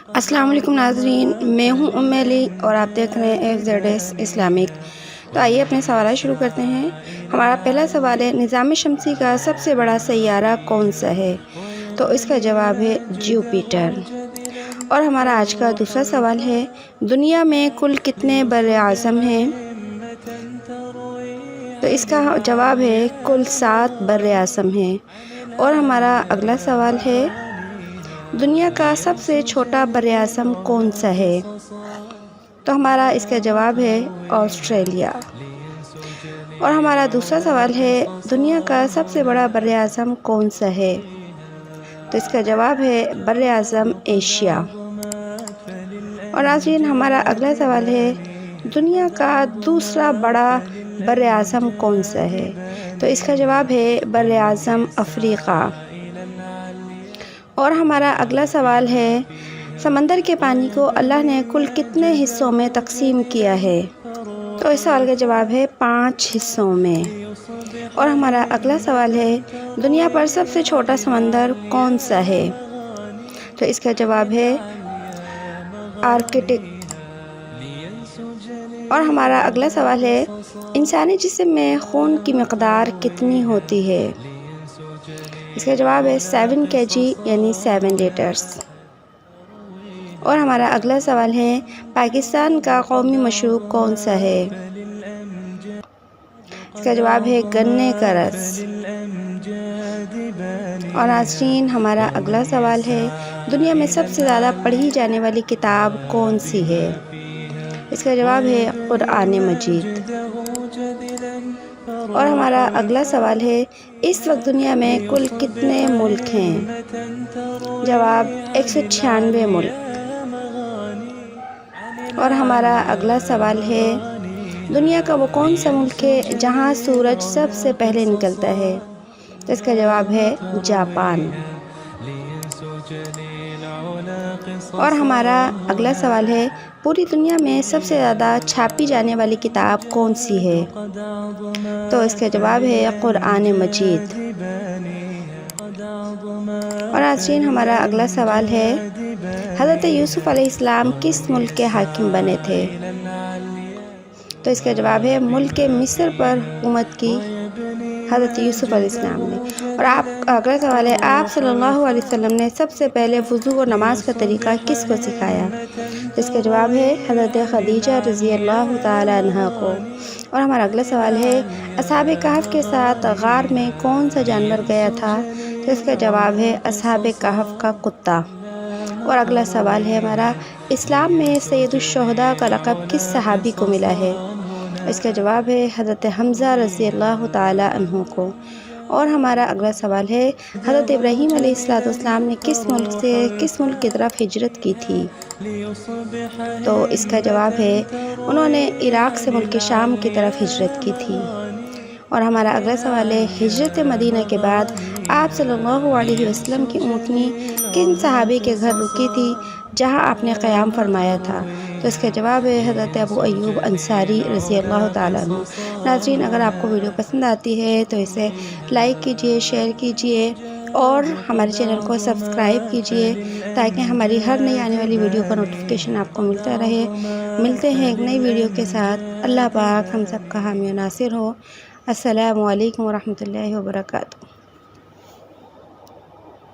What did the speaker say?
السلام علیکم ناظرین، میں ہوں علی اور آپ دیکھ رہے ہیں FZS اسلامک۔ تو آئیے اپنے سوالات شروع کرتے ہیں۔ ہمارا پہلا سوال ہے، نظام شمسی کا سب سے بڑا سیارہ کون سا ہے؟ تو اس کا جواب ہے جوپیٹر۔ اور ہمارا آج کا دوسرا سوال ہے، دنیا میں کل کتنے براعظم ہیں؟ تو اس کا جواب ہے کل 7 براعظم ہیں۔ اور ہمارا اگلا سوال ہے، دنیا کا سب سے چھوٹا براعظم کون سا ہے؟ تو ہمارا اس کا جواب ہے آسٹریلیا۔ اور ہمارا دوسرا سوال ہے، دنیا کا سب سے بڑا براعظم کون سا ہے؟ تو اس کا جواب ہے براعظم ایشیا۔ اور ناظرین، ہمارا اگلا سوال ہے، دنیا کا دوسرا بڑا براعظم کون سا ہے؟ تو اس کا جواب ہے براعظم افریقہ۔ اور ہمارا اگلا سوال ہے، سمندر کے پانی کو اللہ نے کل کتنے حصوں میں تقسیم کیا ہے؟ تو اس سوال کا جواب ہے 5 حصوں میں۔ اور ہمارا اگلا سوال ہے، دنیا پر سب سے چھوٹا سمندر کون سا ہے؟ تو اس کا جواب ہے آرکٹک۔ اور ہمارا اگلا سوال ہے، انسانی جسم میں خون کی مقدار کتنی ہوتی ہے؟ اس کا جواب ہے 7 kg یعنی 7 لیٹرز۔ اور ہمارا اگلا سوال ہے، پاکستان کا قومی مشروب کون سا ہے؟ اس کا جواب ہے گنے کا رس۔ اور ناظرین، ہمارا اگلا سوال ہے، دنیا میں سب سے زیادہ پڑھی جانے والی کتاب کون سی ہے؟ اس کا جواب ہے قرآن مجید۔ اور ہمارا اگلا سوال ہے، اس وقت دنیا میں کل کتنے ملک ہیں؟ جواب 196 ملک۔ اور ہمارا اگلا سوال ہے، دنیا کا وہ کون سا ملک ہے جہاں سورج سب سے پہلے نکلتا ہے؟ تو اس کا جواب ہے جاپان۔ اور ہمارا اگلا سوال ہے، پوری دنیا میں سب سے زیادہ چھاپی جانے والی کتاب کون سی ہے؟ تو اس کا جواب ہے قرآن مجید۔ اور ناظرین، ہمارا اگلا سوال ہے، حضرت یوسف علیہ السلام کس ملک کے حاکم بنے تھے؟ تو اس کا جواب ہے ملک مصر پر حکومت کی حضرت یوسف علیہ السلام نے۔ اور اگلا سوال ہے، آپ صلی اللہ علیہ وسلم نے سب سے پہلے وضو اور نماز کا طریقہ کس کو سکھایا؟ اس کا جواب ہے حضرت خدیجہ رضی اللہ تعالی عنہا کو۔ اور ہمارا اگلا سوال ہے، اصحاب کہف کے ساتھ غار میں کون سا جانور گیا تھا؟ تو اس کا جواب ہے اصحاب کہف کا کتا۔ اور اگلا سوال ہے ہمارا، اسلام میں سید الشہداء کا لقب کس صحابی کو ملا ہے؟ اس کا جواب ہے حضرت حمزہ رضی اللہ تعالی عنہ کو۔ اور ہمارا اگلا سوال ہے، حضرت ابراہیم علیہ السلام نے کس ملک سے کس ملک کی طرف ہجرت کی تھی؟ تو اس کا جواب ہے انہوں نے عراق سے ملک شام کی طرف ہجرت کی تھی۔ اور ہمارا اگلا سوال ہے، ہجرت مدینہ کے بعد آپ صلی اللہ علیہ وسلم کی اونٹنی کن صحابی کے گھر رکی تھی جہاں آپ نے قیام فرمایا تھا؟ تو اس کا جواب ہے حضرت ابو ایوب انصاری رضی اللہ تعالیٰ عنہ۔ ناظرین، اگر آپ کو ویڈیو پسند آتی ہے تو اسے لائک کیجئے، شیئر کیجئے اور ہمارے چینل کو سبسکرائب کیجئے تاکہ ہماری ہر نئی آنے والی ویڈیو کا نوٹیفیکیشن آپ کو ملتا رہے۔ ملتے ہیں ایک نئی ویڈیو کے ساتھ۔ اللہ پاک ہم سب کا حامی و ناصر ہو۔ السلام علیکم ورحمۃ اللہ وبرکاتہ۔